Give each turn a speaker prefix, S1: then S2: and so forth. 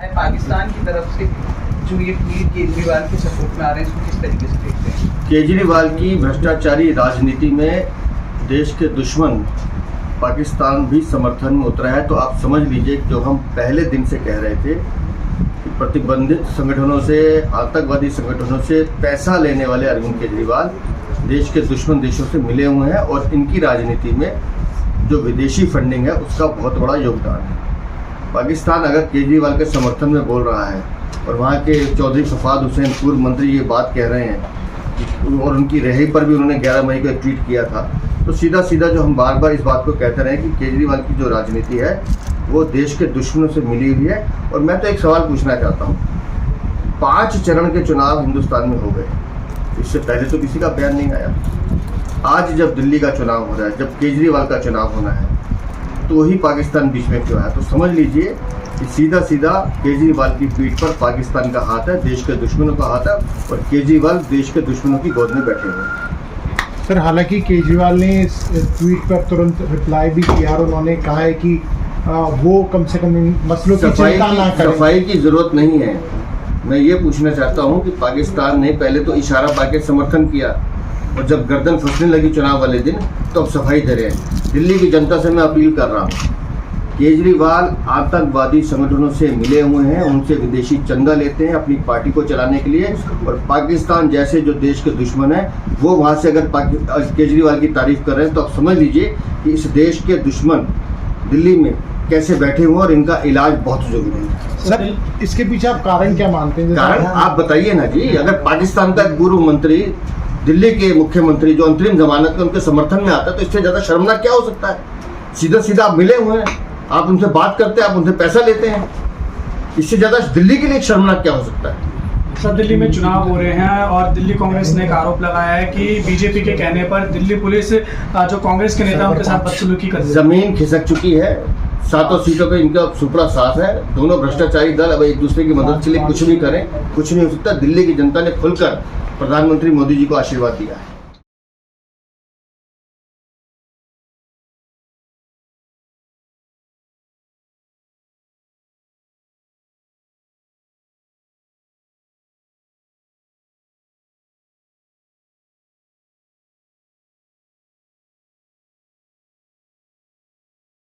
S1: पाकिस्तान की तरफ से जो ये ट्वीट केजरीवाल के सपोर्ट में आ रहे हैं, इसको किस तरीके से देखते हैं?
S2: केजरीवाल की भ्रष्टाचारी राजनीति में देश के दुश्मन पाकिस्तान भी समर्थन में उतरा है। तो आप समझ लीजिए, जो हम पहले दिन से कह रहे थे कि प्रतिबंधित संगठनों से, आतंकवादी संगठनों से पैसा लेने वाले अरविंद केजरीवाल देश के दुश्मन देशों से मिले हुए हैं और इनकी राजनीति में जो विदेशी फंडिंग है उसका बहुत बड़ा योगदान है। पाकिस्तान अगर केजरीवाल के समर्थन में बोल रहा है और वहाँ के चौधरी फफाद हुसैन पूर्व मंत्री ये बात कह रहे हैं और उनकी रिहाई पर भी उन्होंने 11 मई को एक ट्वीट किया था, तो सीधा सीधा जो हम बार बार इस बात को कहते रहे कि केजरीवाल की जो राजनीति है वो देश के दुश्मनों से मिली हुई है। और मैं तो एक सवाल पूछना चाहता हूँ, 5 चरण के चुनाव हिंदुस्तान में हो गए, इससे पहले तो किसी का बयान नहीं आया। आज जब दिल्ली का चुनाव हो रहा है, जब केजरीवाल का चुनाव होना है, तो ही पाकिस्तान बीच में क्यों है? तो समझ लीजिए कि सीधा सीधा केजरीवाल की पीठ पर पाकिस्तान का हाथ है, देश के दुश्मनों का हाथ है, और केजरीवाल देश के दुश्मनों की गोद में बैठे हुए हैं।
S3: सर, हालांकि केजरीवाल ने इस ट्वीट पर तुरंत रिप्लाई भी किया और उन्होंने कहा है कि वो कम से कम इन मसलों की चिंता ना करें।
S2: सफाई की जरूरत नहीं है। मैं ये पूछना चाहता हूँ कि पाकिस्तान ने पहले तो इशारा पाके समर्थन किया और जब गर्दन फंसने लगी चुनाव वाले दिन तो अब सफाई दे रहे हैं। दिल्ली की जनता से मैं अपील कर रहा हूँ, केजरीवाल आतंकवादी संगठनों से मिले हुए हैं, उनसे विदेशी चंदा लेते हैं अपनी पार्टी को चलाने के लिए, और पाकिस्तान जैसे जो देश के दुश्मन है वो वहाँ से अगर केजरीवाल की तारीफ कर रहे हैं तो आप समझ लीजिए कि इस देश के दुश्मन दिल्ली में कैसे बैठे हुए और इनका इलाज बहुत जरूरी है।
S3: सर, इसके पीछे आप कारण क्या मानते हैं?
S2: कारण आप बताइए ना जी। अगर पाकिस्तान का पूर्व मंत्री दिल्ली के मुख्यमंत्री जो अंतरिम जमानत में उनके समर्थन में आता है, तो इससे ज्यादा शर्मनाक क्या हो सकता है? सीधा सीधा आप मिले हुए हैं, आप उनसे बात करते हैं, आप उनसे पैसा लेते हैं, इससे ज्यादा दिल्ली के लिए शर्मनाक क्या हो सकता है?
S4: सब दिल्ली में चुनाव हो रहे हैं और दिल्ली कांग्रेस ने एक आरोप लगाया है कि बीजेपी के कहने पर दिल्ली पुलिस जो कांग्रेस के नेता उनके साथ बदसलूकी कर रही है।
S2: जमीन खिसक चुकी है, 7 सीटों पे इनका सुपड़ा साफ है। दोनों भ्रष्टाचारी दल अब एक दूसरे की मदद के लिए कुछ भी करें, कुछ नहीं हो सकता। दिल्ली की जनता ने खुलकर प्रधानमंत्री मोदी जी को आशीर्वाद दिया है।